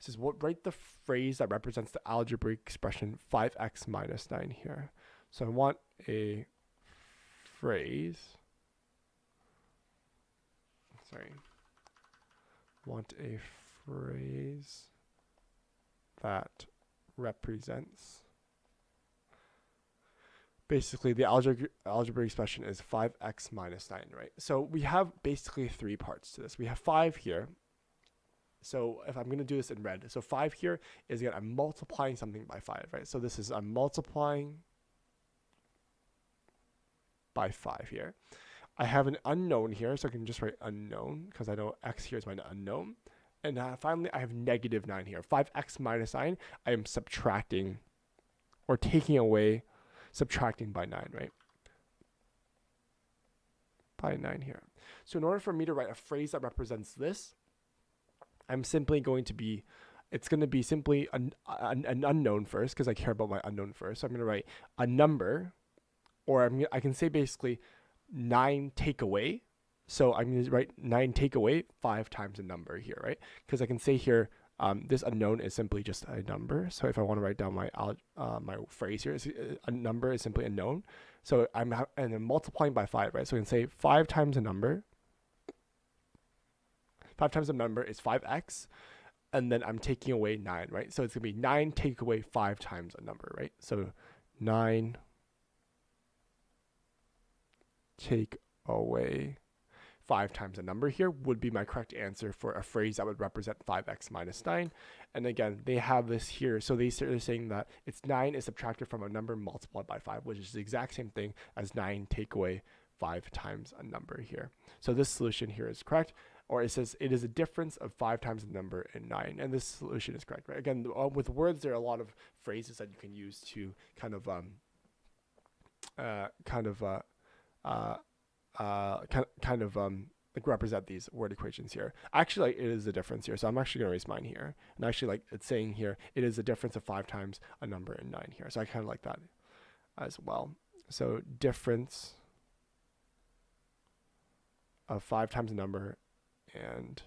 says, write the phrase that represents the algebraic expression 5x minus 9 here. So I want a phrase, that represents, basically the algebraic expression is 5x minus 9, right? So we have basically 3 parts to this. We have 5 here. So if I'm going to do this in red, so 5 here is, again, I'm multiplying something by 5, right? So this is, I'm multiplying by 5 here. I have an unknown here, so I can just write unknown, because I know x here is my unknown. And finally, I have negative 9 here. 5x minus 9, I am subtracting, or taking away, subtracting by 9, right? By 9 here. So in order for me to write a phrase that represents this, I'm simply going to be, it's going to be simply an unknown first, because I care about my unknown first. So I'm going to write a number, or I can say basically 9 take away. So I'm going to write 9 take away 5 times a number here, right? Because I can say here, this unknown is simply just a number. So if I want to write down my my phrase here, a number is simply unknown. So and then multiplying by 5, right? So I can say 5 times a number. 5 times a number is 5x, and then I'm taking away 9, right? So it's going to be 9 take away 5 times a number, right? So 9 take away 5 times a number here would be my correct answer for a phrase that would represent 5x minus 9. And again, they have this here. So they're saying that it's 9 is subtracted from a number multiplied by 5, which is the exact same thing as 9 take away 5 times a number here. So this solution here is correct. Or it says it is a difference of 5 times the number and 9. And this solution is correct, right? Again, with words, there are a lot of phrases that you can use to kind of like represent these word equations here. Actually, like, it is a difference here. So I'm actually going to erase mine here. And actually, like, it's saying here, it is a difference of 5 times a number and 9 here. So I kind of like that as well. So difference of 5 times a number and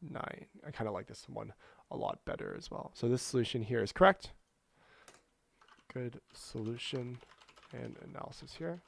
9. I kind of like this one a lot better as well. So this solution here is correct. Good solution and analysis here.